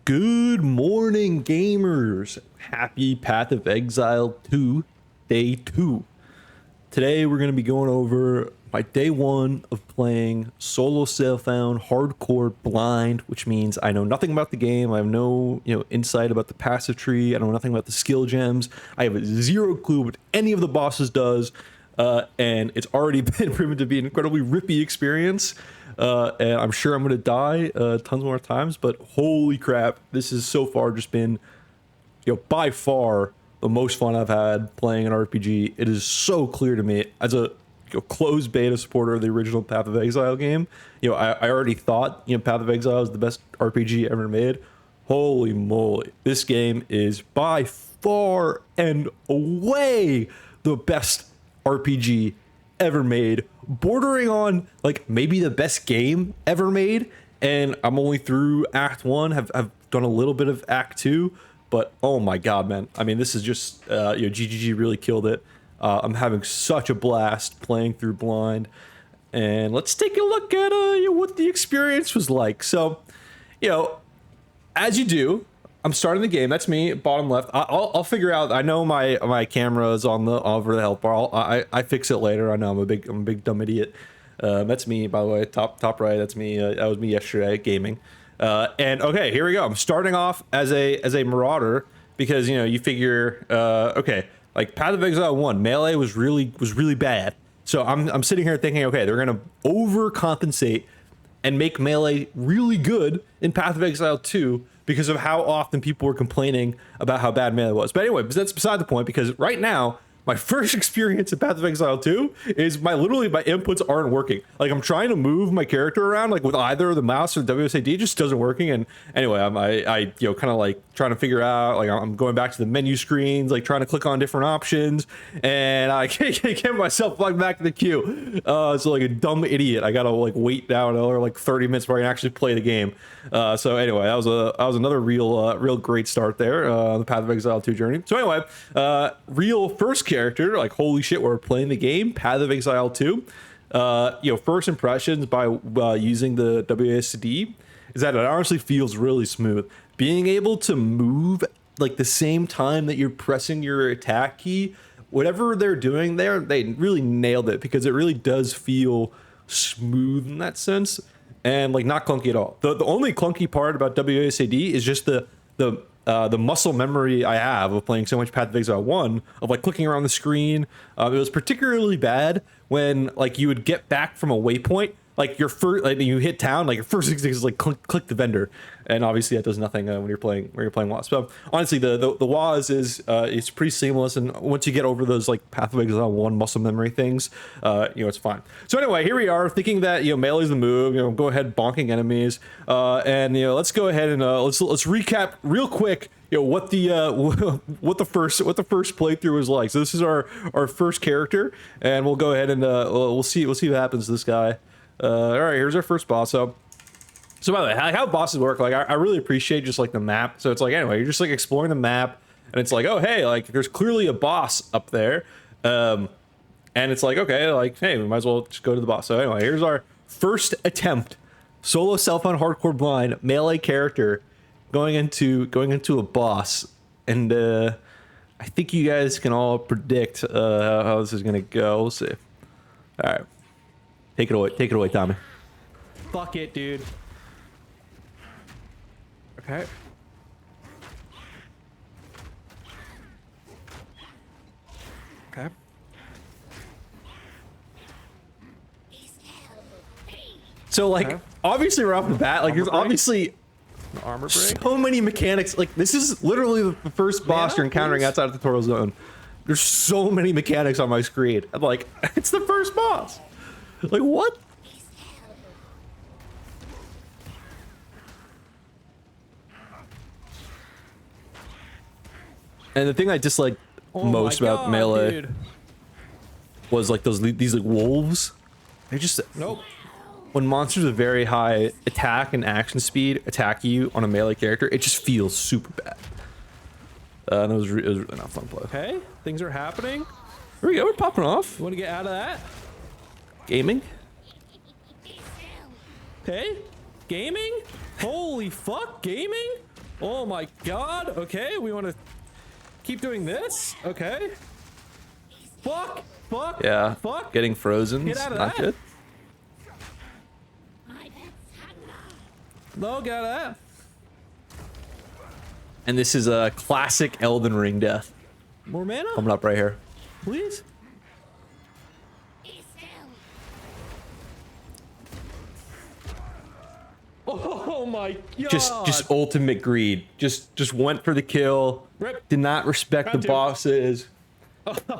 Good morning, gamers. Happy Path of Exile 2, Day 2. Today, we're going to be going over my Day 1 of playing solo self-found hardcore blind, which means I know nothing about the game. I have no, insight about the passive tree. I know nothing about the skill gems. I have zero clue what any of the bosses does, and it's already been proven to be an incredibly rippy experience. And I'm sure I'm going to die tons more times, but holy crap, this has so far just been, by far the most fun I've had playing an RPG. It is so clear to me as a closed beta supporter of the original Path of Exile game. I already thought, Path of Exile is the best RPG ever made. Holy moly, this game is by far and away the best RPG ever made, bordering on like maybe the best game ever made. And I'm only through Act 1, have done a little bit of Act 2, but oh my god, man, I mean, this is just GGG really killed it. I'm having such a blast playing through blind, and let's take a look at what the experience was like. So as you do, I'm starting the game. That's me, bottom left. I'll figure out. I know my camera is on the over the health bar. I fix it later. I know I'm a big dumb idiot. That's me, by the way. Top right. That's me. That was me yesterday gaming. And okay, here we go. I'm starting off as a marauder because you figure okay, like Path of Exile 1 melee was really bad. So I'm sitting here thinking, okay, they're gonna overcompensate and make melee really good in Path of Exile 2 because of how often people were complaining about how bad melee was. But anyway, that's beside the point, because right now, my first experience in Path of Exile 2 is literally my inputs aren't working. Like, I'm trying to move my character around, like with either the mouse or the WSAD, it just doesn't working. And anyway, I kind of like trying to figure out, like I'm going back to the menu screens, like trying to click on different options, and I can't get myself plugged back to the queue. So like a dumb idiot, I gotta like wait down another like 30 minutes before I can actually play the game. So anyway, that was another real great start there, the Path of Exile 2 journey. So anyway, real first character, like holy shit, we're playing the game, Path of Exile 2. First impressions by using the WSD is that it honestly feels really smooth. Being able to move like the same time that you're pressing your attack key, whatever they're doing there, they really nailed it, because it really does feel smooth in that sense, and like not clunky at all. The only clunky part about WSAD is just the muscle memory I have of playing so much Path of Exile 1 of like clicking around the screen. It was particularly bad when like you would get back from a waypoint, like your first, like you hit town, like your first instinct is like click the vendor, and obviously that does nothing when you're playing WAS. So honestly, the WAS is it's pretty seamless, and once you get over those like Path of Exile 1 muscle memory things, it's fine. So anyway, here we are thinking that melee is the move. Go ahead bonking enemies, and let's go ahead and let's recap real quick. What the first playthrough was like. So this is our first character, and we'll go ahead and we'll see what happens to this guy. All right, here's our first boss. So by the way, how bosses work, like I really appreciate just like the map. So it's like, anyway, you're just like exploring the map, and it's like, oh hey, like there's clearly a boss up there, and it's like, okay, like hey, we might as well just go to the boss. So anyway, here's our first attempt, solo self-found hardcore blind melee character going into a boss, and I think you guys can all predict how this is gonna go. We'll see. All right. Take it away, Tommy. Fuck it, dude. Okay. Okay. So like, obviously we're off the bat. Like, there's obviously armor break. So many mechanics. Like, this is literally the first boss you're encountering outside of the tutorial zone. There's so many mechanics on my screen. I'm like, it's the first boss. Like, what? And the thing I dislike most about melee, dude, was like these like wolves. They're just when monsters with very high attack and action speed attack you on a melee character, it just feels super bad. And it was really not fun play. Okay, things are happening. Here we go, we're popping off. You want to get out of that? Gaming. Okay, gaming. Holy fuck, gaming. Oh my god. Okay, we want to keep doing this. Okay. Fuck. Fuck. Yeah. Fuck. Getting frozen. Get out of Not that. good. No, get out of that. And this is a classic Elden Ring death More mana, coming up right here. please. Oh my god. Just ultimate greed. Just went for the kill. Rip. Did not respect Round the two. bosses.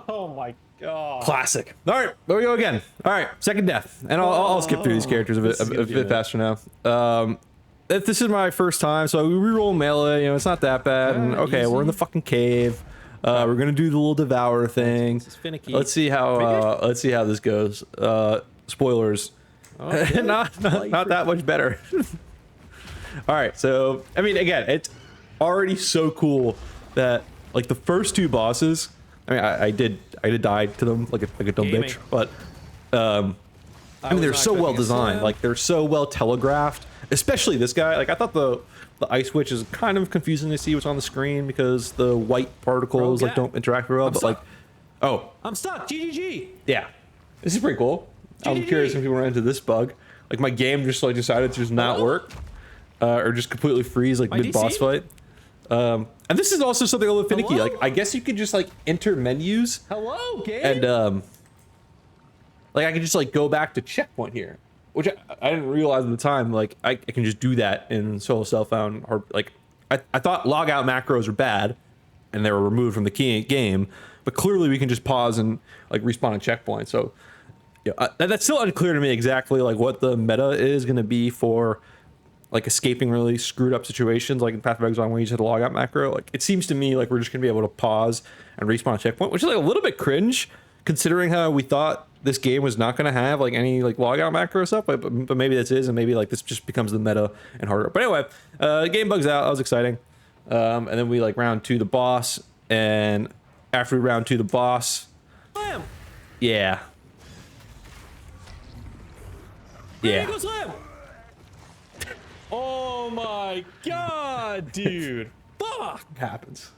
Oh my god. Classic. All right, there we go again. All right, second death, and I'll skip through these characters This is a gonna be a bit faster now. If this is my first time, so we reroll melee. You know, it's not that bad. And okay, we're in the fucking cave. We're gonna do the little devour thing. This is finicky. Let's see how this goes. Spoilers. Okay. not that much better. All right, so I mean, again, it's already so cool that like the first two bosses. I mean, I did die to them like a dumb Gaming. bitch, but I mean, they're so well designed. Like they're so well telegraphed. Especially this guy. Like I thought the ice witch is kind of confusing to see what's on the screen because the white particles like don't interact very well. But like, oh, I'm stuck. GGG. yeah, this is pretty cool. I'm GGG. curious if you run into this bug. Like my game just like decided to just not work, or just completely freeze like My mid boss DC? fight. And this is also something a little finicky. Hello? Like I guess you could just like enter menus Hello, game. and like I can just like go back to checkpoint here, which I didn't realize at the time. Like I can just do that in solo self-found. Or like I thought logout macros were bad, and they were removed from the game. But clearly we can just pause and like respawn a checkpoint. So yeah, that's still unclear to me exactly like what the meta is going to be for like escaping really screwed up situations like in Path of Exile when you just hit a logout macro. Like it seems to me like we're just gonna be able to pause and respawn a checkpoint, which is like a little bit cringe considering how we thought this game was not gonna have like any like logout macro stuff, but maybe this is, and maybe like this just becomes the meta and harder. But anyway, the game bugs out. That was exciting. And then we like round 2 the boss, and after we round 2 the boss, Slam. yeah. There goes slam. Oh my god, dude. Fuck. Happens.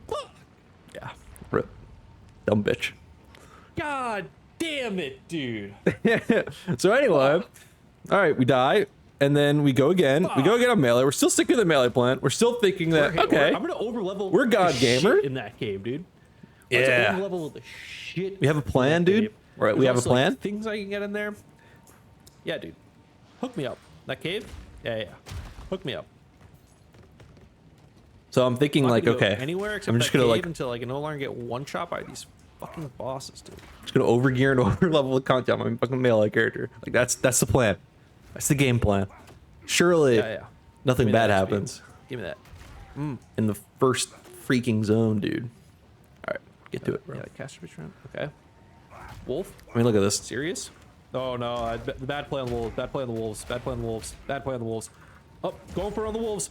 Fuck. Yeah. Rip. Dumb bitch. God damn it, dude. So anyway, all right, we die, and then we go again. We go again on melee. We're still sticking to the melee plan. We're still thinking that okay, I'm gonna overlevel. We're God the gamer. shit in that cave, dude. Yeah. Let's overlevel the shit. We have a in plan, that dude? cave. Right, we There's have a also, like, plan? things I can get in there. Yeah, dude. Hook me up. That cave. Yeah. Hook me up. So I'm thinking I'm like, not gonna go okay, anywhere except I'm just that gonna cave like, until I can no longer get one shot by these fucking bosses, dude. just gonna overgear and over level the content on my fucking melee character. Like that's the plan. That's the game plan. Surely, Yeah. nothing Give me bad that XP. happens Give me that. in the first freaking zone, dude. All right, get to it, bro. Yeah, caster patron. Okay. Wolf. I mean, look at this. Serious? Oh no, the bad play on the wolves. Bad play on the wolves. Bad play on the wolves. Bad play on the wolves. Oh, going for on the wolves.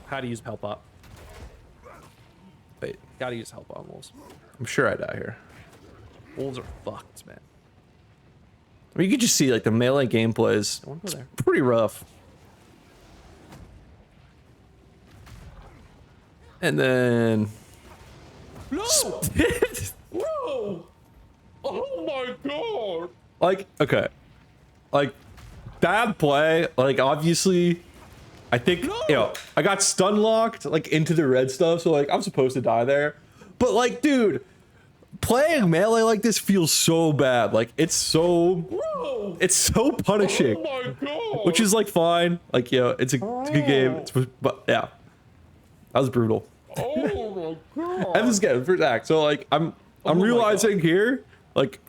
How to use help up. Wait, Gotta use help on wolves. I'm sure I die here. Wolves are fucked, man. I mean, you could just see like the melee gameplay is Don't wanna go there. pretty rough. And then No! Bro! Oh my god! like, okay, like bad play. Like obviously, I think you know I got stun locked like into the red stuff, so like I'm supposed to die there. But like, dude, playing melee like this feels so bad. Like it's so punishing. Oh my god! Which is like fine. Like it's a good game. But yeah, that was brutal. Oh my god! And this is good first act. So like I'm my realizing here, like,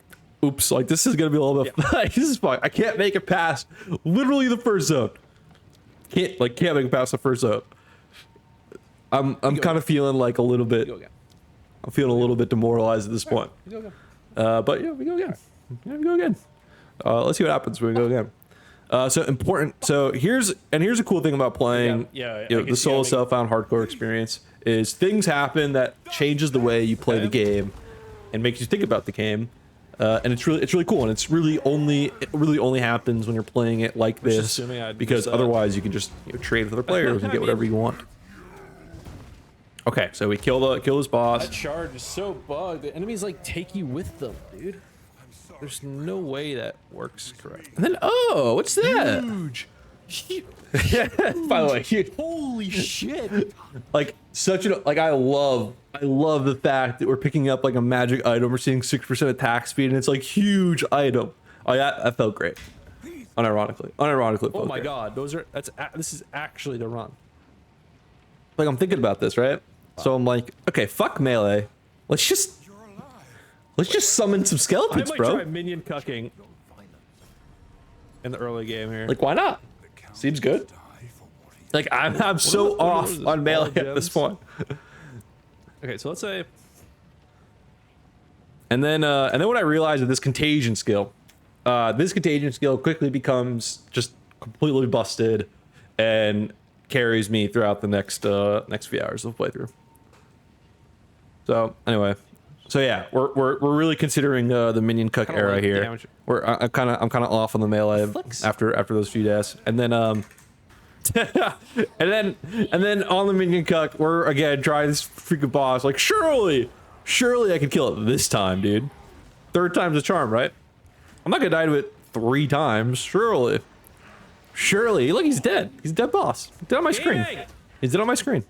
oops, like this is gonna be a little bit. Like, this is fine. I can't make it past literally the first zone. Can't make it past the first zone. I'm kind of feeling like a little bit. Go again. I'm feeling a little bit demoralized at this point. Go again. But yeah, we go again. Yeah, we go again. Let's see what happens when we go again. So important. So here's a cool thing about playing Yeah, I you know, can the see solo how they- self-found hardcore experience is things happen that changes the way you play the game and makes you think about the game. And it's really cool, and it really only happens when you're playing it like this, assuming I'd because use, otherwise you can just trade with other players and get whatever you want. Okay, so we kill this boss. That charge is so bugged. The enemies like take you with them, dude. There's no way that works correctly. And then, oh, what's that? Huge. By the way, huge. Holy shit. Like I love the fact that we're picking up like a magic item. We're seeing 6% attack speed, and it's like huge item. Oh yeah, that felt great. Unironically, it Oh felt my great. god, this is actually the run. Like I'm thinking about this, right? So I'm like, okay, fuck melee. Let's just summon some I skeletons, might bro. try minion cucking in the early game here. Like why not? Seems good. Like I'm so off on melee at this point. Okay, so let's say. And then what I realized with this contagion skill quickly becomes just completely busted and carries me throughout the next few hours of playthrough. So anyway, so yeah, we're really considering the minion cuck Kinda era like here. damage. I'm kind of off on the melee Flicks. after those few deaths, and then and then on the minion cuck, we're again trying this freaking boss. Like surely I can kill it this time, dude. Third time's the charm, right? I'm not gonna die to it 3 times, surely. Look, he's dead. He's a dead boss. He's dead on my screen. Dang. He's dead on my screen.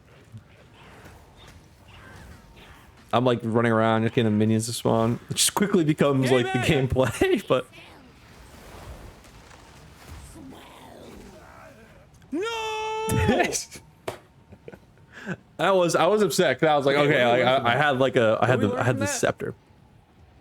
I'm like running around, looking at the minions to spawn. It just quickly becomes like the gameplay, but No! I was upset because I was like, okay, like, I had learn the from that? scepter.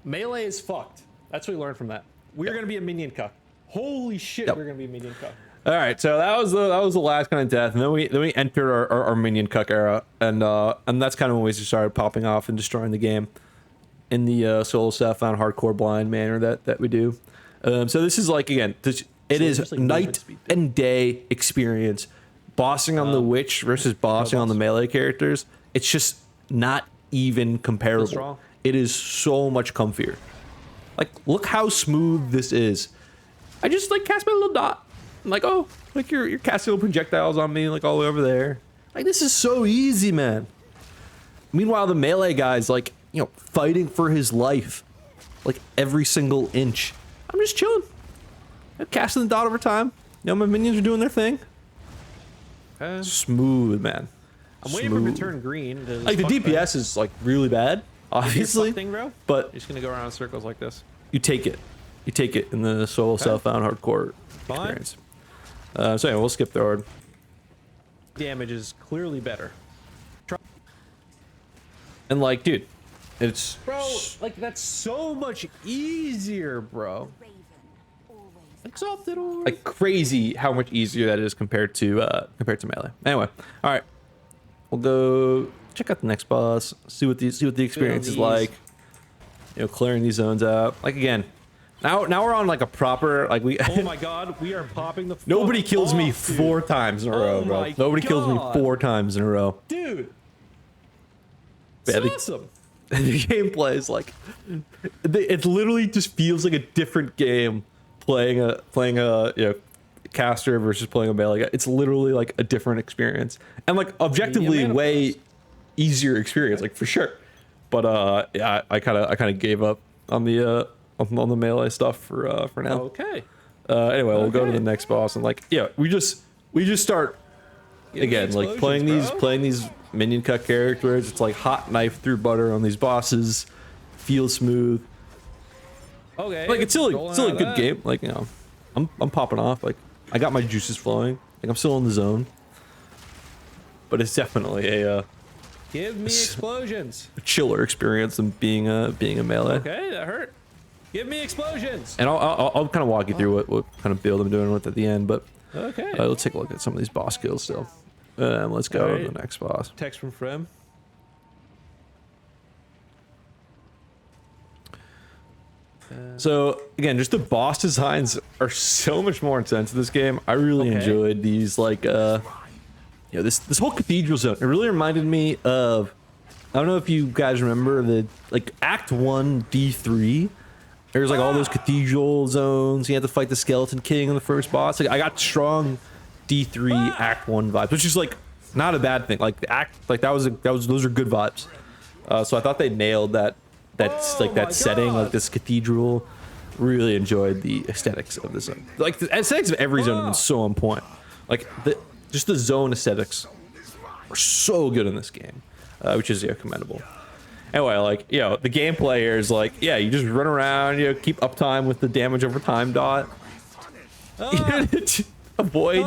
Melee is fucked. That's what we learned from that. We're gonna be a minion cuck. Holy shit, Yep. we're gonna be a minion cuck. All right, so that was the last kind of death, and then we entered our minion cuck era, and that's kind of when we just started popping off and destroying the game in the solo Southbound hardcore blind manner that we do. So this is like again, it is just like night movement speed, too. and day experience. Bossing on the witch versus bossing on the melee characters, it's just not even comparable. strong. It is so much comfier. Like, look how smooth this is. I just like cast my little dot. I'm like, oh, like you're casting little projectiles on me, like all the way over there. Like this is so easy, man. Meanwhile, the melee guy's like, you know, fighting for his life, like every single inch. I'm just chilling. I'm casting the dot over time. You know, my minions are doing their thing. Smooth, man. I'm waiting for him to turn green. to Like the fuck DPS is like really bad, obviously, thing, bro. but You're just gonna go around in circles like this. you take it. You take it in the solo Southbound hardcore Fine. experience. So anyway, we'll skip forward. Damage is clearly better. And like, dude, it's Bro, like that's so much easier, bro. Exalted or like crazy how much easier that is compared to melee. Anyway, all right, we'll go check out the next boss. See what the experience is these. like. You know, clearing these zones out. Like again, now we're on like a proper like we. Oh my god, we are popping the Nobody fuck kills me off, dude. 4 times in a row, bro. my Nobody kills me God. 4 times in a row. Dude. Yeah, It's awesome. The gameplay is like, it literally just feels like a different game playing a you know, caster versus playing a melee guy. It's literally like a different experience and like objectively Medium way manifest. easier experience, like for sure. But yeah, I kind of gave up on the melee stuff for now. Okay. Anyway, we'll go to Okay. the next boss and like yeah, we just start again like explosions, playing these minion cut characters. It's like hot knife through butter on these bosses. Feels smooth. Okay. Like it's still rolling a out of good that. game. Like, you know, I'm popping off. Like I got my juices flowing. Like I'm still in the zone. But it's definitely a Give me explosions. chiller experience than being a melee. Okay, that hurt. Give me explosions. And I'll kind of walk you through what kind of build I'm doing with at the end. But Okay. let's take a look at some of these boss skills still. Let's go to Alright. the next boss. Text from Frem. So again, just the boss designs are so much more intense in this game. I really Okay. enjoyed these like you know, this whole cathedral zone. It really reminded me of, I don't know if you guys remember the like Act 1 D3. There's like all those cathedral zones. You had to fight the Skeleton King in the first boss. Like I got strong D3 Act 1 vibes, which is like not a bad thing. Like the act, like those are good vibes. So I thought they nailed that setting, like this cathedral. Really enjoyed the aesthetics of this zone. Like the aesthetics of every zone have been so on point. Like just the zone aesthetics are so good in this game, which is commendable. Anyway, like the gameplay here is like you just run around, keep uptime with the damage over time dot. Avoid.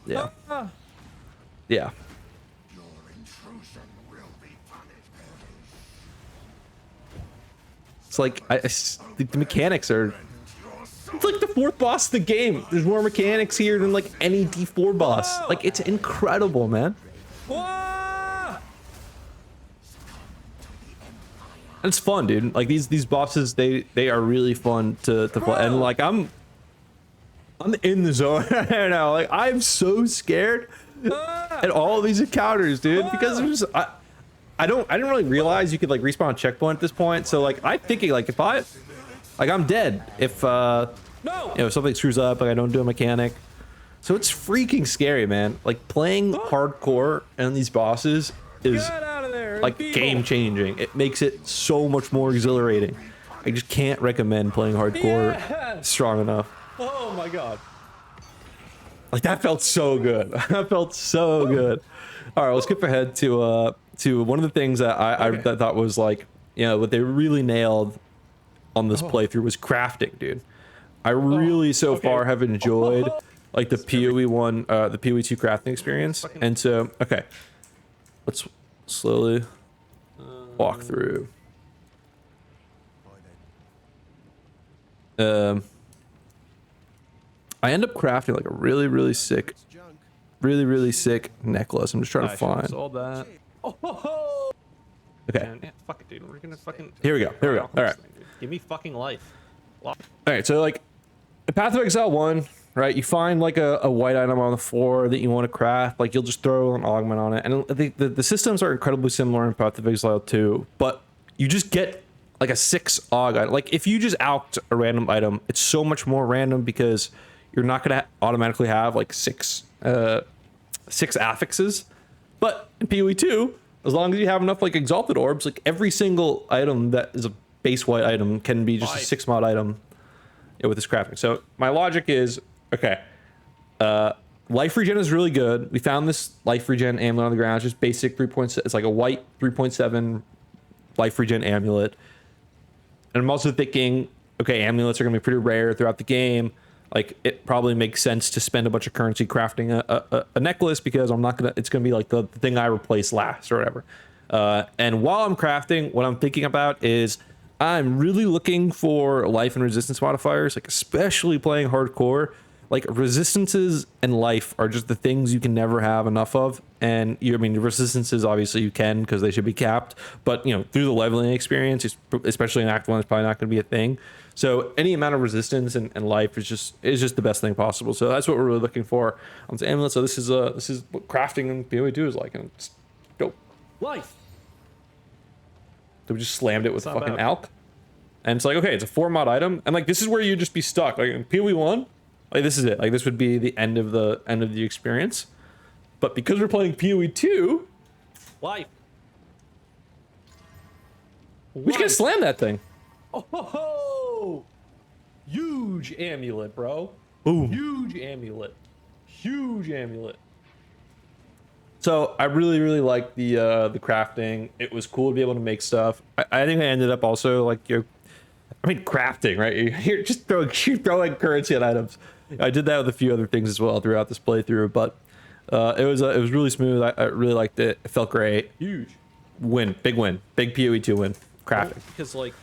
Yeah. It's like the mechanics are. It's like the fourth boss of the game. There's more mechanics here than like any D4 boss. Like it's incredible, man. And it's fun, dude. Like these bosses, they are really fun to play. And like I'm in the zone right now. Like I'm so scared at all of these encounters, dude, because there's I didn't really realize you could like respawn a checkpoint at this point. So like I'm thinking like if I'm dead if something screws up, like I don't do a mechanic. So it's freaking scary, man. Like playing hardcore and these bosses is like game changing. It makes it so much more exhilarating. I just can't recommend playing hardcore strong enough. Oh my god. Like that felt so good. That felt so good. All right, let's skip ahead to one of the things that I thought was like, what they really nailed on this playthrough was crafting, dude. I really so far have enjoyed like the PoE 1, the PoE 2 crafting experience. And so, okay, let's slowly walk through. I end up crafting like a really sick necklace. I'm just trying to find. Sold that. Okay. Man, fuck it, dude. We're gonna fucking. Here we go. All right. Give me fucking life. All right. So like, the Path of Exile 1, right? You find like a white item on the floor that you want to craft. Like you'll just throw an augment on it, and the systems are incredibly similar in Path of Exile 2, but you just get like a 6 aug item. Like if you just alked a random item, it's so much more random because you're not gonna automatically have like 6 affixes. But in PoE 2, as long as you have enough like exalted orbs, like every single item that is a base white item can be just a 6 mod item with this crafting. So my logic is, okay, life regen is really good. We found this life regen amulet on the ground. It's just basic 3.7. It's like a white 3.7 life regen amulet. And I'm also thinking, okay, amulets are gonna be pretty rare throughout the game. Like it probably makes sense to spend a bunch of currency crafting a necklace because it's gonna be like the thing I replace last or whatever. And while I'm crafting, what I'm thinking about is I'm really looking for life and resistance modifiers, like especially playing hardcore. Like resistances and life are just the things you can never have enough of. And resistances obviously you can because they should be capped, but through the leveling experience, especially in Act 1, it's probably not going to be a thing. So any amount of resistance and life is just the best thing possible. So that's what we're really looking for on this amulet. So this is what crafting in PoE 2 is like, and it's dope. Life. So we just slammed it with fucking alk, and it's like, okay, it's a 4 mod item, and like this is where you just be stuck. Like in PoE 1, like this is it. Like this would be the end of the experience. But because we're playing PoE 2, life. We just gonna slam that thing. Oh, huge amulet, bro. Boom. Huge amulet. So I really liked the crafting. It was cool to be able to make stuff. I think I ended up also like crafting, right? You're just throwing currency at items. I did that with a few other things as well throughout this playthrough, but it was really smooth. I really liked it. It felt great. Huge big win, big PoE 2 win. Crafting because like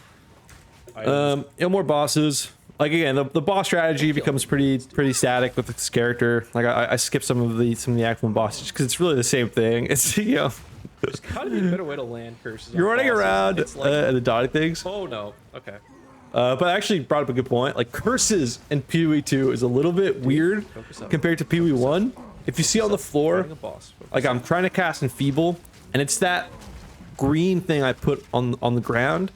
more bosses. Like again, the boss strategy becomes pretty static with this character. Like I skipped some of the Act 1 bosses because it's really the same thing. It's there's gotta be a better way to land curses. You're running around and dotting things. Oh no, okay. But I actually brought up a good point. Like curses in PoE 2 is a little bit weird compared to PoE 1. If you see on the floor, like I'm trying to cast Enfeeble, and it's that green thing I put on the ground,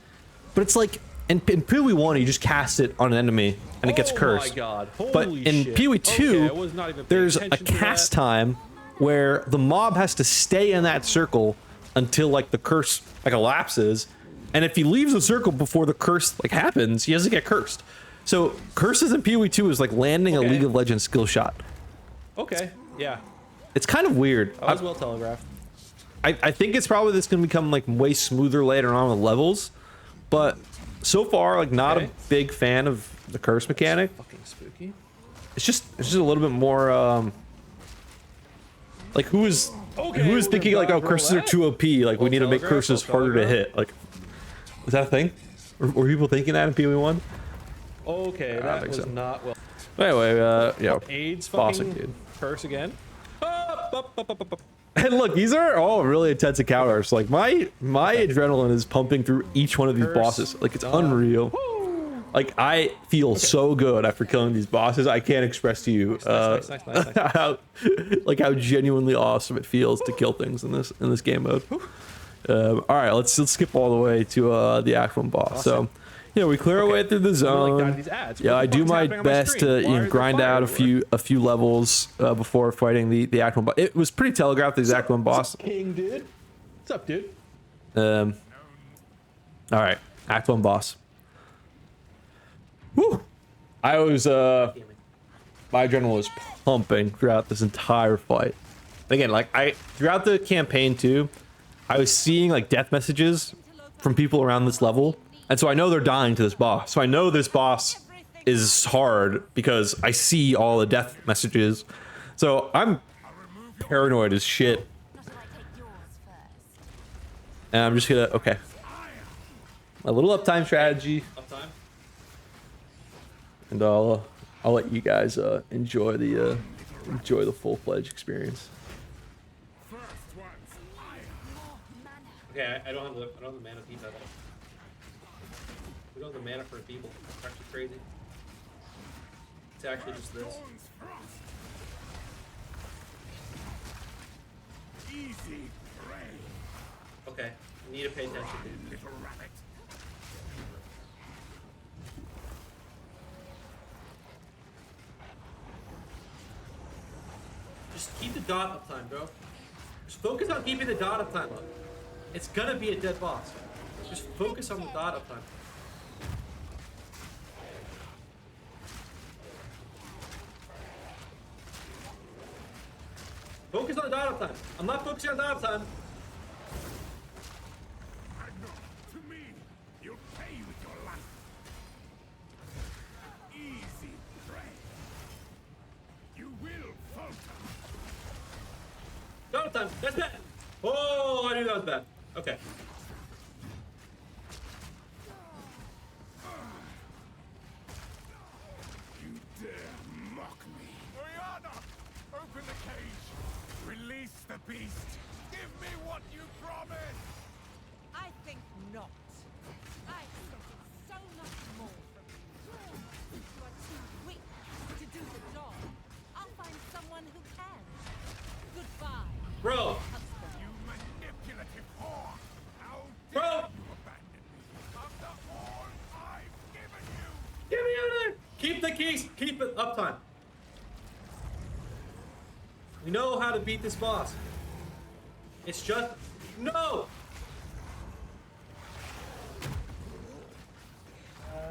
but it's like in PoE 1, you just cast it on an enemy and it gets cursed. Oh my god. But Holy in shit. PoE 2, Okay, I was not even paying there's a attention to cast that. time where the mob has to stay in that circle until like the curse like elapses, and if he leaves the circle before the curse like happens, he doesn't get cursed. So curses in PoE 2 is like landing a Okay. League of Legends skill shot. Okay, yeah. It's kind of weird. That was well telegraphed. I think it's probably just gonna become like way smoother later on with levels, but so far like not Okay. a big fan of the curse mechanic. Fucking spooky. It's just a little bit more like who is we're thinking gonna like, oh, roll curses are that. too OP, like we Well need to make telegraphed, curses well harder to telegraphed. hit. Like, is that a thing? Were people thinking that in PoE 1? Okay, I that think was so. not well. Anyway, yeah. AIDS Bossing, fucking dude. curse again. Up. And look, these are all really intense encounters. Like my adrenaline is pumping through each one of these Curse bosses. Like it's done. unreal. Woo! Like I feel so good after killing these bosses. I can't express to you Nice. how like how genuinely awesome it feels to kill things in this game mode. All right, let's skip all the way to the actual boss. So, we clear our way through the Like zone. dodging these ads. Yeah, What I the do fuck's my happening on best screen? to Why is there grind fire out everywhere? a few levels before fighting the actual boss. It was pretty telegraphed, the exact one boss. King, dude. What's up, dude? All right, Act 1 boss. Woo! I was my adrenaline was pumping throughout this entire fight. And again, like throughout the campaign too, I was seeing like death messages from people around this level, and so I know they're dying to this boss. So I know this boss is hard because I see all the death messages. So I'm paranoid as shit. And I'm just gonna a little uptime strategy, Uptime. and I'll let you guys enjoy the full-fledged experience. Okay, I don't have the mana to beat that. We don't have the mana for a people. It's actually crazy. It's actually just this. Easy prey, Okay, I need to pay attention. little rabbit. Just keep the dot uptime, bro. Just focus on keeping the dot uptime up. It's gonna be a dead boss. Just focus on the dot uptime. Focus on the dot uptime. I'm not focusing on dot uptime. I know. To me, you'll pay with your life. Easy prey. You will falter. Dot uptime. That's bad. Oh, I knew that was bad. Okay. You dare mock me. Oriana, open the cage. Release the beast. Give me what you promised. I think not. I expected so much more from you. You are too weak to do the job. I'll find someone who can. Goodbye, Bro. husband. You manipulative whore. How Bro. dare you abandon me after all I've given you? Get me out of there. Keep the keys. Keep it uptime. We know how to beat this boss. It's just no.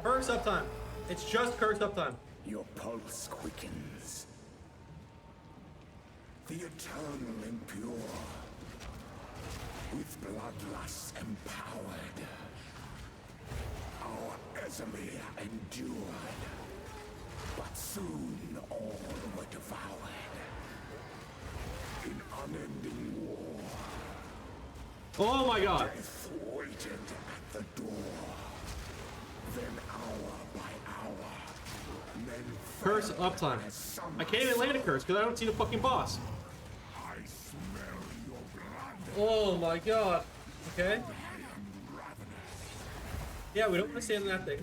Curse uptime. It's just curse uptime. Your pulse quickens. The eternal impure. With bloodlust empowered. Our Ezeli endured. But soon all were devoured. In unending war, Oh my god. death waited at the door. Then hour by hour, men Curse fell uptime. as some I can't even land a curse because I don't see the fucking boss. I smell your blood. Oh my god. Okay. I am ravenous. Yeah, we don't want to stand in that thing.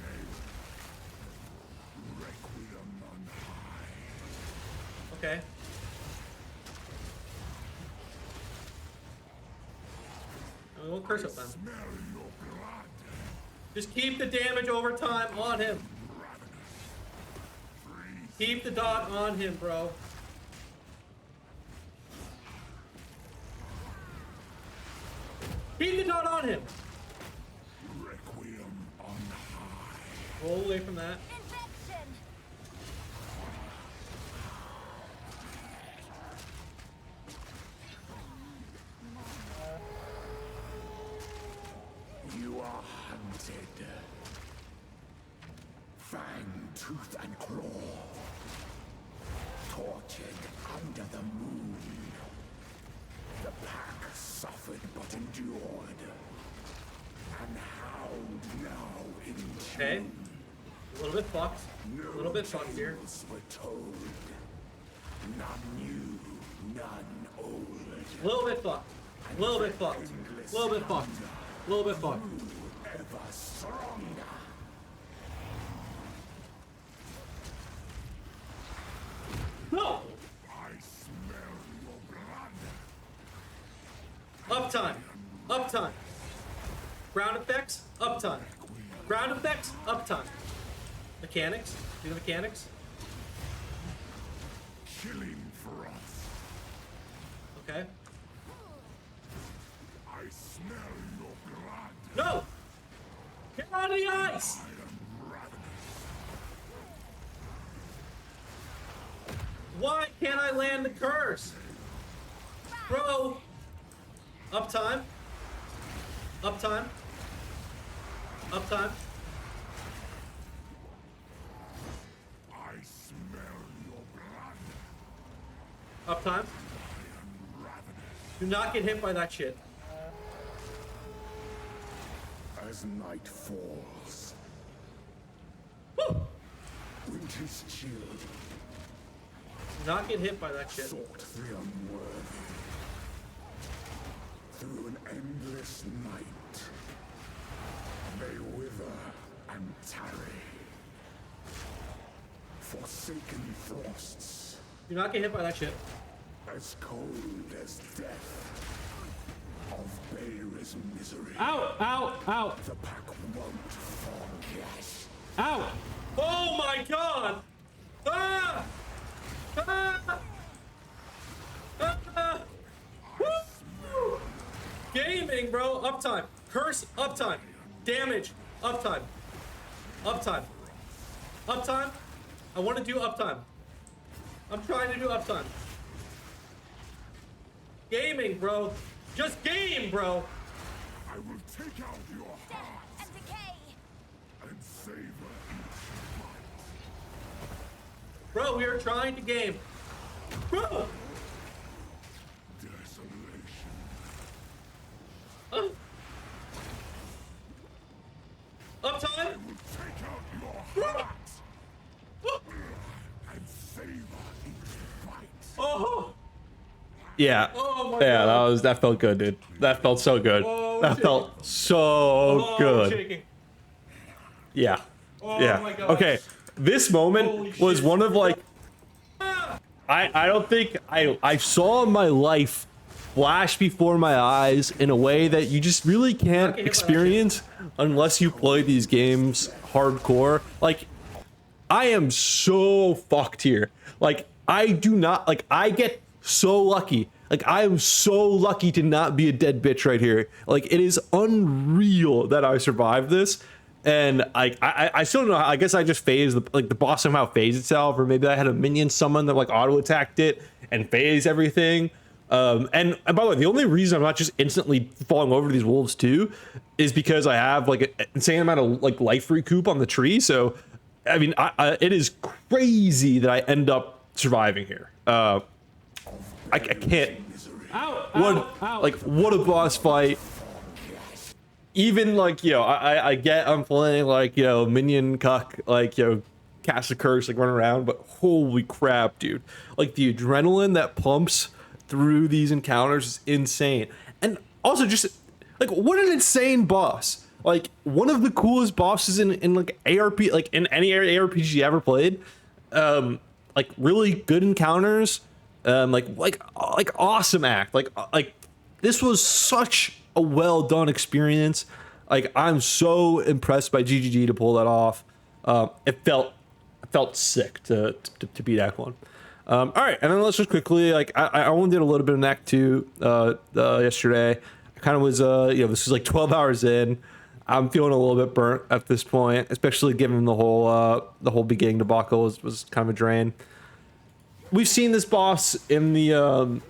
Requiem on high. Okay. And we won't curse uptime. Smell your blood. Just keep the damage over time on him. Keep the dot on him, bro. Keep the dot on him. Requiem on high. Roll away from that. Infection! You are hunted. Fang, tooth, and claw. Tortured under the moon. The pack suffered but endured. And Hound now in Okay. tune. A little bit fucked. A little bit fucked here. Tales were told. None new, none old. A little bit fucked. A little bit fucked. A little bit fucked. A little bit fucked. Ever stronger. No! I smell your blood. Uptime. Uptime. Ground effects. Uptime. Ground effects. Uptime. Mechanics. Do the mechanics. Killing for us. Okay. I smell your blood. No! Get out of the ice! I am ravenous. Why can't I land the curse? Bro! Uptime. Uptime. Uptime. I smell your blood. Uptime. Ravenous. Do not get hit by that shit. As night falls, Woo! winter's chill Do not get hit by that shit. sought the unworthy. Through an endless night, they wither and tarry. Forsaken frosts, Do not get hit by that shit. as cold as death. Of Beir's misery, Ow! Ow! Ow! the pack won't forget. Ow! Oh my god! Ah! Ah! Ah! Woo! Gaming, bro. Uptime. Curse. Uptime. Damage. Uptime. Uptime. Uptime. I want to do uptime. I'm trying to do uptime. Gaming, bro. Just game, bro. I will take out your heart And decay! and savor each bite. Bro, we are trying to game. Bro. Desolation. Uptime. Will take out your heart and savor each bite. Oh. Yeah. Oh my Yeah, God. that felt good, dude. That felt so good. Oh, that shit. felt so Oh, good. shaking. Yeah. Oh yeah. my God. Okay. This moment Holy was shit. one of like Ah! I don't think I saw my life flash before my eyes in a way that you just really can't Okay, hit by that experience unless you play these games hardcore. Like I am so fucked here. Like I do not like I get so lucky. Like I am so lucky to not be a dead bitch right here. Like it is unreal that I survived this. And I still don't know. I guess I just phased the boss somehow phased itself, or maybe I had a minion summon that like auto attacked it and phased everything. And by the way, the only reason I'm not just instantly falling over to these wolves too is because I have like an insane amount of like life recoup on the tree. So I mean, it is crazy that I end up surviving here. I can't. Ow! What Ow! Ow! like what a boss fight. Even like, you know, I get I'm playing like, you know, minion cuck, like, you know, cast a curse, like run around, but holy crap, dude. Like the adrenaline that pumps through these encounters is insane. And also just like what an insane boss. Like one of the coolest bosses in like ARP, like in any ARPG you ever played. Like really good encounters. Like awesome act. Like this was such a well done experience. Like, I'm so impressed by GGG to pull that off. It felt sick to beat Act 1. All right, and then let's just quickly, like, I only did a little bit of Act 2 yesterday. I kind of was, you know, this was like 12 hours in. I'm feeling a little bit burnt at this point, especially given the whole beginning debacle was kind of a drain. We've seen this boss in the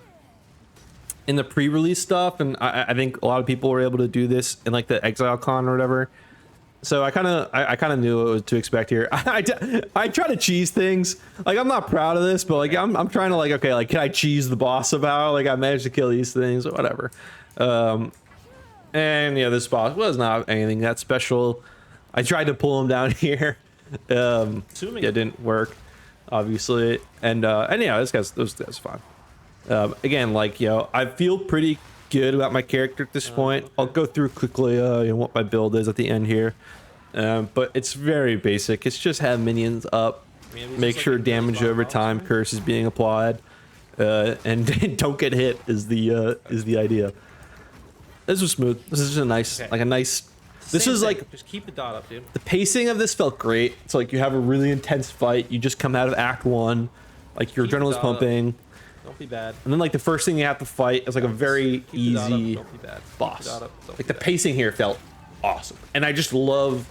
pre-release stuff, and I think a lot of people were able to do this in like the Exile Con or whatever. So I kind of knew what to expect here. I try to cheese things. Like, I'm not proud of this, but like I'm trying to, like, okay, like, can I cheese the boss about, like, I managed to kill these things or whatever. And yeah, this boss was not anything that special. I tried to pull him down here. Assuming it didn't work, obviously. And yeah, those guys fine. Again, like, you know, I feel pretty good about my character at this point. Okay. I'll go through quickly, you know, what my build is at the end here. But it's very basic. It's just have minions up, make sure damage over time curse is being applied, and don't get hit is the idea. This was smooth. This is just a nice, like a nice. This is like, just keep the dot up, dude. the pacing of this felt great. It's like you have a really intense fight. You just come out of Act 1, like your Keep the adrenaline's dot up. pumping, Don't be bad. and then like the first thing you have to fight is like a very Keep the dot up, easy don't be bad. Keep the boss. dot up, don't Like be the bad. pacing here felt awesome, and I just love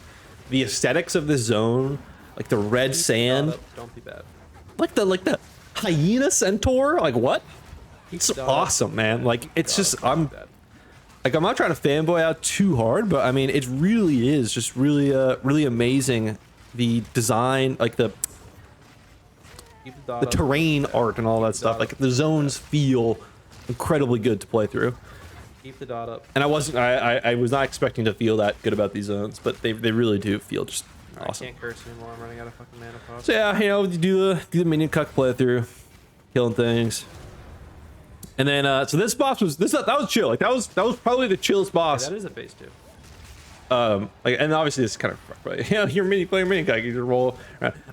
the aesthetics of this zone, like the red Keep the dot sand, up, don't be bad. like the hyena centaur. Like what? Keep It's the dot up, awesome, don't be man. bad. Like Keep the it's dot just up, don't be bad. like, I'm not trying to fanboy out too hard, but I mean, it really is just really, really amazing. The design, like the Keep the dot up, terrain don't be bad. art and all that Keep the stuff. dot Like up, the zones feel incredibly good to play through. Keep the dot up. And I was not expecting to feel that good about these zones, but they really do feel just I awesome. can't curse anymore. I'm running out of fucking mana pots. So yeah, you know, you do the minion cuck playthrough, killing things. And then so this boss was that was chill. Like that was probably the chillest boss. That is a phase 2. Like, and obviously this is kind of rough, right? You know, you're playing mini cuck, you just roll.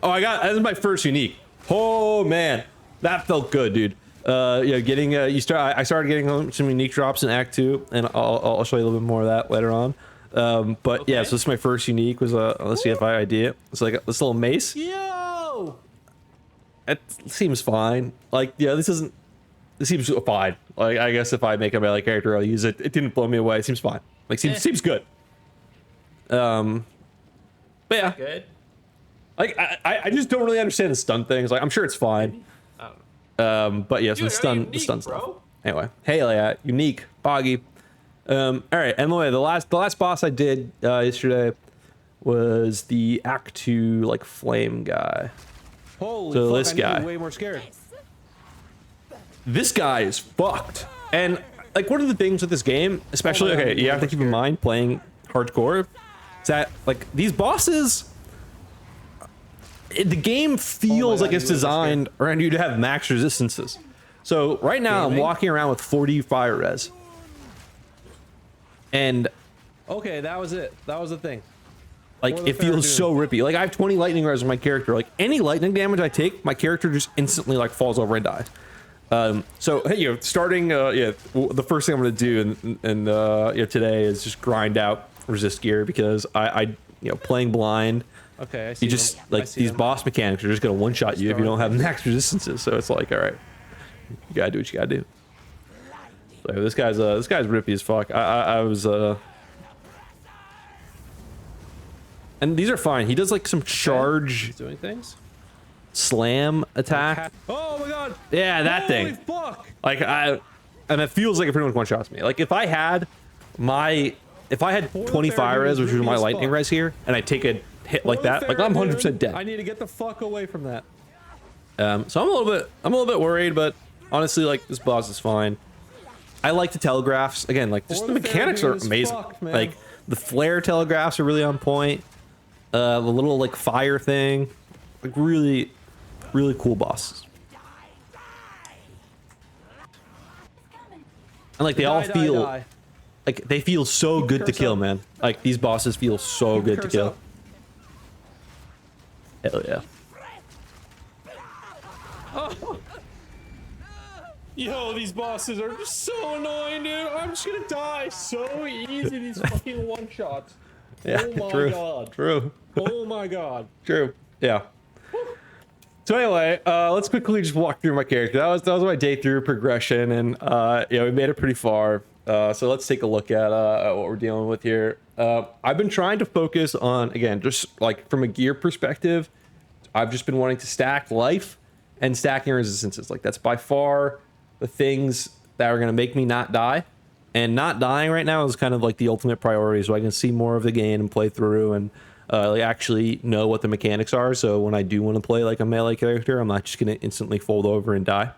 Oh, this is my first unique. Oh man, that felt good, dude. Yeah, getting I started getting some unique drops in Act 2, and I'll show you a little bit more of that later on. But yeah, so this is my first unique. Was let's see if I ID it. It's like this little mace. Yo! It seems fine. Like, yeah, this seems fine. Like, I guess if I make a melee character, I'll use it. It didn't blow me away. It seems fine. Like, seems good. But yeah, Good. like I just don't really understand the stun things. Like, I'm sure it's fine. I don't know. But yeah, so Dude, the stun unique, stuff. bro. Anyway, hey, yeah, unique, boggy. All right, and the last boss I did yesterday was the Act 2 like flame guy. Holy So fuck, this I need to guy. be way more scared. This guy is fucked. And like one of the things with this game, especially, Oh my God, okay, you have to keep in mind playing hardcore, is that like these bosses, the game feels God, like it's you really designed around you to have max resistances. So right now I'm Gaming? walking around with 40 fire res. And Okay, that was it. That was the thing. like More than it fair feels dude. so rippy. Like I have 20 lightning res on my character. Like any lightning damage I take, my character just instantly like falls over and dies. So hey, you know, starting the first thing I'm gonna do today is just grind out resist gear because I you know, playing blind, Okay, I see you just them. I like see these them. boss mechanics are just gonna one shot you if you don't have max resistances. So it's like, all right, you gotta do what you gotta do. So this guy's rippy as fuck. I was and these are fine. He does like some charge He's doing things. slam attack. Oh my god! Yeah, that Holy thing. fuck! Like and it feels like it pretty much one shots me. Like if I had 20 fire res, which was my lightning res here, and I take a hit like that, like I'm 100% dead. I need to get the fuck away from that. So I'm a little bit worried, but honestly, like this boss is fine. I like the telegraphs again. Like just For the the mechanics fair are dude is amazing. fucked, man. Like the flare telegraphs are really on point. The little like fire thing, like really cool bosses. And like they all Die, die, feel die. like they feel so good to curse kill, up. man. Like these bosses feel so good to Curse kill. up. Hell yeah. Yo, these bosses are just so annoying, dude. I'm just gonna die so easy. These fucking one shots. Yeah, Oh my true. god. True. Oh my god. True. Yeah. So anyway, let's quickly just walk through my character. That was my day through progression, and we made it pretty far. So let's take a look at what we're dealing with here. I've been trying to focus on, again, just like from a gear perspective, I've just been wanting to stack life and stacking resistances. Like that's by far the things that are going to make me not die. And not dying right now is kind of like the ultimate priority, so I can see more of the game and play through and like actually know what the mechanics are. So when I do want to play like a melee character, I'm not just going to instantly fold over and die.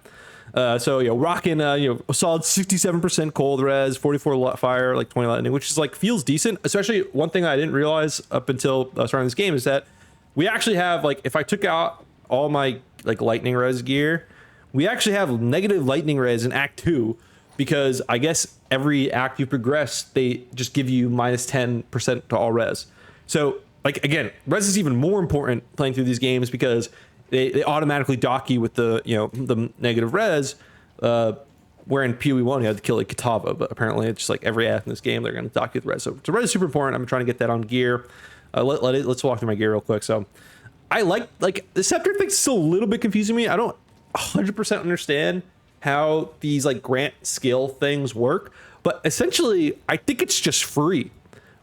So rocking a solid 67% cold res, 44 fire, like 20 lightning, which is like feels decent. Especially one thing I didn't realize up until starting this game is that we actually have, like, if I took out all my like lightning res gear, we actually have negative lightning res in Act 2, because I guess every act you progress, they just give you minus 10% to all res. So like, again, res is even more important playing through these games because they automatically dock you with the the negative res, where in PoE 1 you had to kill like Kitava, but apparently it's just like every act in this game they're going to dock you with res. So res is super important. I'm trying to get that on gear. Let's walk through my gear real quick. So I like the scepter thing's still a little bit confusing me. I don't 100% understand how these like grant skill things work, but essentially I think it's just free.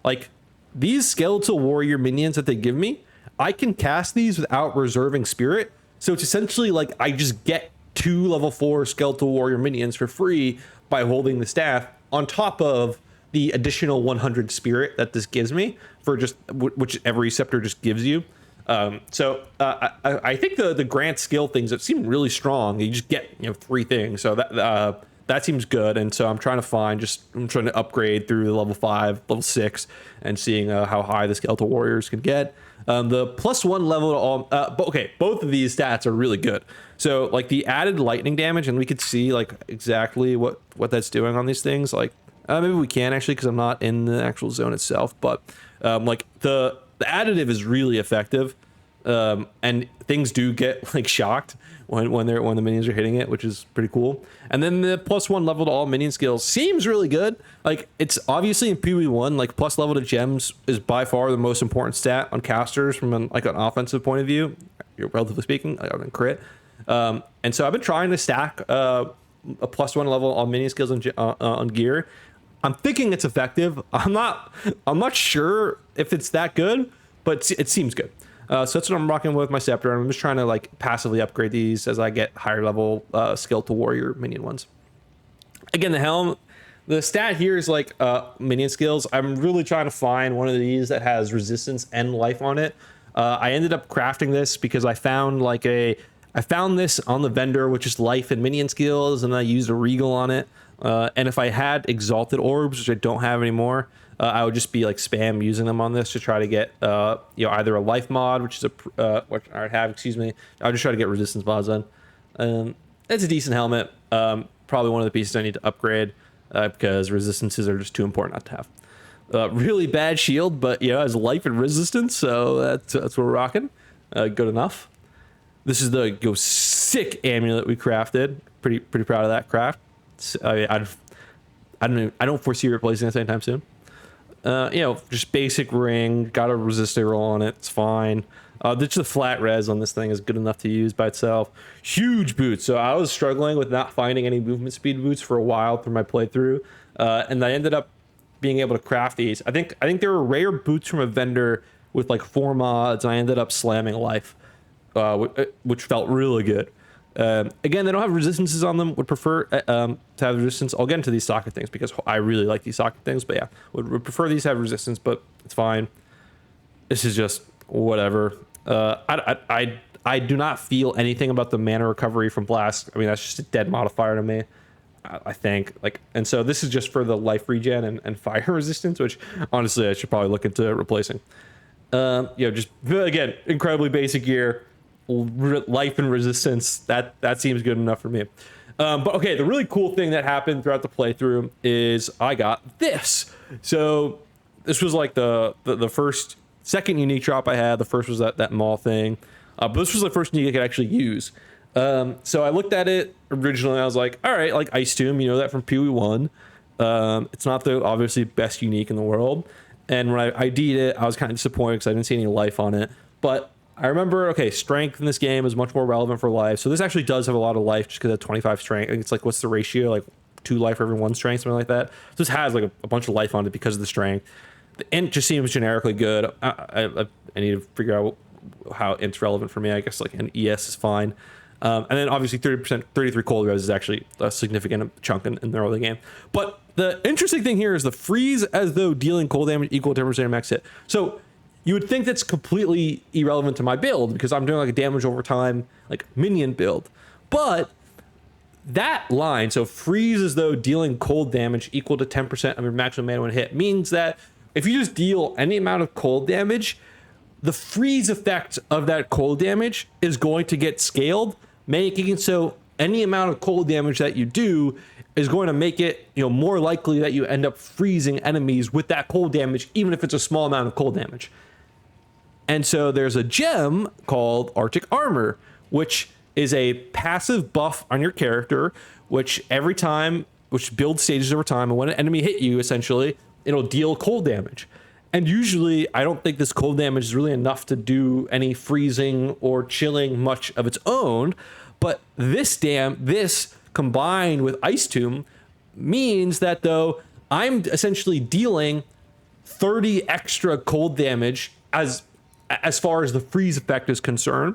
Like these skeletal warrior minions that they give me, I can cast these without reserving spirit. So it's essentially like I just get 2 level 4 skeletal warrior minions for free by holding the staff, on top of the additional 100 spirit that this gives me for just which every scepter just gives you. I think the grant skill things that seem really strong. You just get 3 things, so that seems good. And so I'm trying to upgrade through the level 5, level 6, and seeing how high the skeletal warriors can get. The +1 level to all. Okay, both of these stats are really good. So like the added lightning damage, and we could see like exactly what that's doing on these things. Like maybe we can actually, because I'm not in the actual zone itself, but like the additive is really effective, and things do get like shocked when the minions are hitting it, which is pretty cool. And then the +1 level to all minion skills seems really good. Like it's obviously in PoE 1, like plus level to gems is by far the most important stat on casters from an offensive point of view, relatively speaking, like on crit. And so I've been trying to stack a +1 level on minion skills on gear. I'm thinking it's effective. I'm not sure if it's that good, but it seems good. So that's what I'm rocking with my scepter. I'm just trying to like passively upgrade these as I get higher level skeletal warrior minion ones. Again, the helm, the stat here is like minion skills. I'm really trying to find one of these that has resistance and life on it. I ended up crafting this because I found this on the vendor, which is life and minion skills, and I used a regal on it. And if I had exalted orbs, which I don't have anymore, I would just be like spam using them on this to try to get either a life mod, which is what I have, excuse me. I would just try to get resistance mods on. It's a decent helmet. Probably one of the pieces I need to upgrade because resistances are just too important not to have. Really bad shield, but it has life and resistance, so that's what we're rocking. Good enough. This is the sick amulet we crafted. Pretty proud of that craft. I don't foresee replacing this anytime soon. Just basic ring, got a resistor roll on it, it's fine. Just the flat res on this thing is good enough to use by itself. Huge boots. So I was struggling with not finding any movement speed boots for a while through my playthrough, and I ended up being able to craft these. I think there were rare boots from a vendor with like 4 mods, and I ended up slamming life, which felt really good. Again, they don't have resistances on them. Would prefer to have resistance. I'll get into these socket things because I really like these socket things. But yeah, would prefer these to have resistance, but it's fine. This is just whatever. I do not feel anything about the mana recovery from blast. I mean, that's just a dead modifier to me, I think. And so this is just for the life regen and fire resistance, which honestly I should probably look into replacing. Just again, incredibly basic gear. Life and resistance, that seems good enough for me. But okay, the really cool thing that happened throughout the playthrough is I got this. So this was like the second unique drop I had. The first was that mall thing, but this was the first unique I could actually use. So I looked at it originally. I was like, all right, like Ice Tomb, you know that from PoE1. It's not the obviously best unique in the world. And when I ID'd it, I was kind of disappointed because I didn't see any life on it. But I remember, okay, strength in this game is much more relevant for life. So this actually does have a lot of life just because of 25 strength. I think it's like, what's the ratio? Like 2 life for every 1 strength, something like that. So this has like a bunch of life on it because of the strength. The int just seems generically good. I need to figure out how int's relevant for me. I guess like an ES is fine. And then obviously 30%, 33 cold res is actually a significant chunk in the early game. But the interesting thing here is the freeze as though dealing cold damage equal to 10% of max hit. So you would think that's completely irrelevant to my build because I'm doing like a damage over time, like minion build. But that line, so freeze as though dealing cold damage equal to 10% of your maximum mana when hit, means that if you just deal any amount of cold damage, the freeze effect of that cold damage is going to get scaled, making it so any amount of cold damage that you do is going to make it, more likely that you end up freezing enemies with that cold damage, even if it's a small amount of cold damage. And so there's a gem called Arctic Armor, which is a passive buff on your character, which builds stages over time, and when an enemy hit you, essentially, it'll deal cold damage. And usually, I don't think this cold damage is really enough to do any freezing or chilling much of its own. But this combined with Ice Tomb means that though I'm essentially dealing 30 extra cold damage as far as the freeze effect is concerned,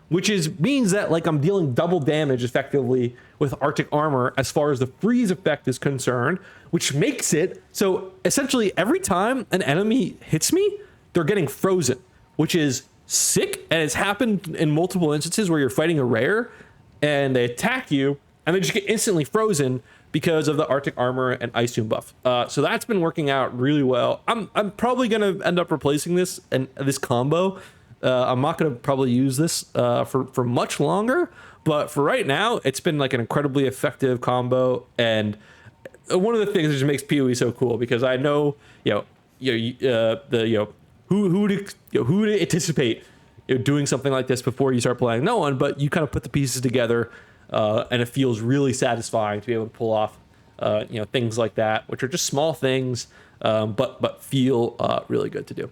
which means that like I'm dealing double damage effectively with Arctic Armor as far as the freeze effect is concerned, which makes it so essentially every time an enemy hits me, they're getting frozen, which is sick. And it's happened in multiple instances where you're fighting a rare and they attack you and they just get instantly frozen because of the Arctic Armor and Ice Tomb buff. So that's been working out really well. I'm probably going to end up replacing this and this combo. I'm not going to probably use this for much longer, but for right now, it's been like an incredibly effective combo. And one of the things that just makes PoE so cool because I know, who would anticipate doing something like this before you start playing? No one, but you kind of put the pieces together, and it feels really satisfying to be able to pull off, things like that, which are just small things, but feel really good to do.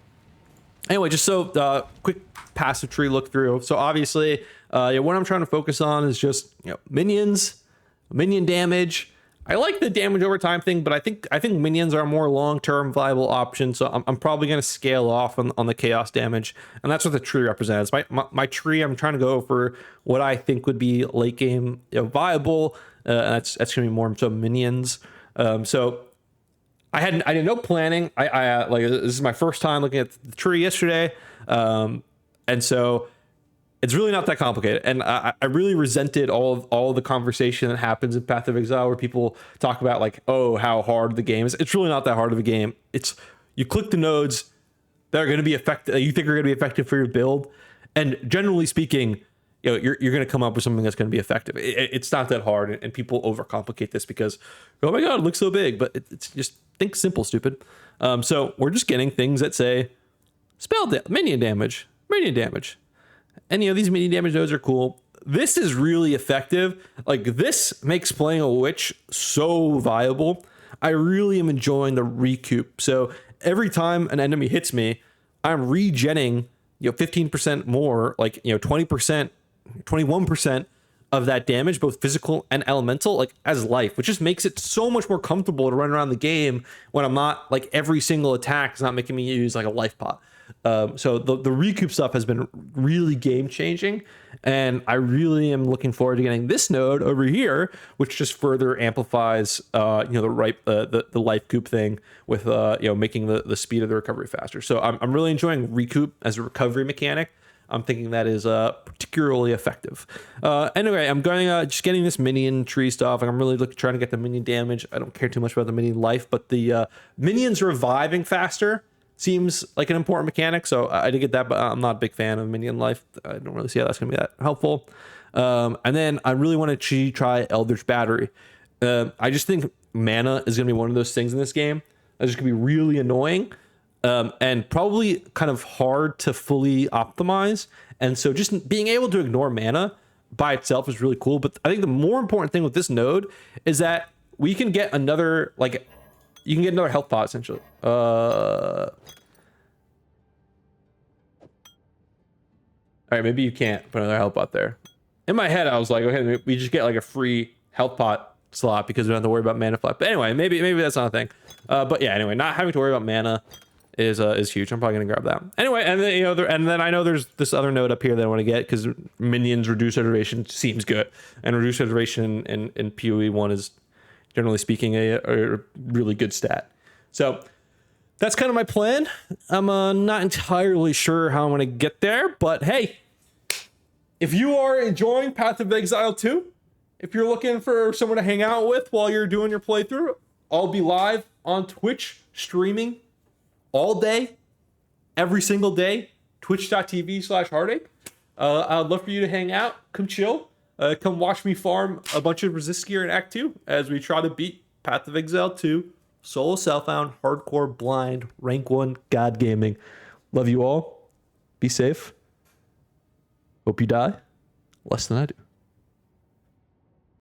Anyway, just so quick passive tree look through. So obviously, what I'm trying to focus on is just minions, minion damage. I like the damage over time thing, but I think minions are a more long-term viable option. So I'm probably going to scale off on the chaos damage, and that's what the tree represents. My tree, I'm trying to go for what I think would be late game viable. And that's going to be more so minions. So I had no planning. I like this is my first time looking at the tree yesterday, and so it's really not that complicated. And I really resented all the conversation that happens in Path of Exile where people talk about like, oh, how hard the game is. It's really not that hard of a game. It's you click the nodes that are going to be effective. You think are going to be effective for your build, and generally speaking, you're going to come up with something that's going to be effective. It's not that hard, and people overcomplicate this because, oh my god, it looks so big, but it's just think simple, stupid. So we're just getting things that say minion damage, and these minion damage nodes are cool. This is really effective. Like this makes playing a witch so viable. I really am enjoying the recoup. So every time an enemy hits me, I'm regenning 15% more, like 20%. 21% of that damage, both physical and elemental, like as life, which just makes it so much more comfortable to run around the game when I'm not like every single attack is not making me use like a life pot. So the recoup stuff has been really game changing, and I really am looking forward to getting this node over here, which just further amplifies the life coop thing with making the speed of the recovery faster. So I'm really enjoying recoup as a recovery mechanic. I'm thinking that is particularly effective. Anyway, I'm going just getting this minion tree stuff. Like I'm really trying to get the minion damage. I don't care too much about the minion life, but the minions reviving faster seems like an important mechanic. So I did get that, but I'm not a big fan of minion life. I don't really see how that's going to be that helpful. And then I really want to try Eldritch Battery. I just think mana is going to be one of those things in this game that's just going to be really annoying. And probably kind of hard to fully optimize. And so just being able to ignore mana by itself is really cool. But I think the more important thing with this node is that we can get another, like, you can get another health pot essentially. All right, maybe you can't put another health pot there. In my head, I was like, okay, we just get like a free health pot slot because we don't have to worry about mana flip. But anyway, maybe that's not a thing. But yeah, anyway, not having to worry about mana is huge. I'm probably gonna grab that. Anyway, and then, you know, and then I know there's this other node up here that I want to get because minions reduce iteration seems good, and reduce iteration in PoE 1 is generally speaking a really good stat. So that's kind of my plan. I'm not entirely sure how I'm gonna get there, but hey, if you are enjoying Path of Exile 2, if you're looking for someone to hang out with while you're doing your playthrough, I'll be live on Twitch streaming all day, every single day, twitch.tv/heartache. I'd love for you to hang out, come chill, come watch me farm a bunch of resist gear in Act 2 as we try to beat Path of Exile 2, solo self-found, hardcore, blind, rank 1, God gaming. Love you all. Be safe. Hope you die less than I do.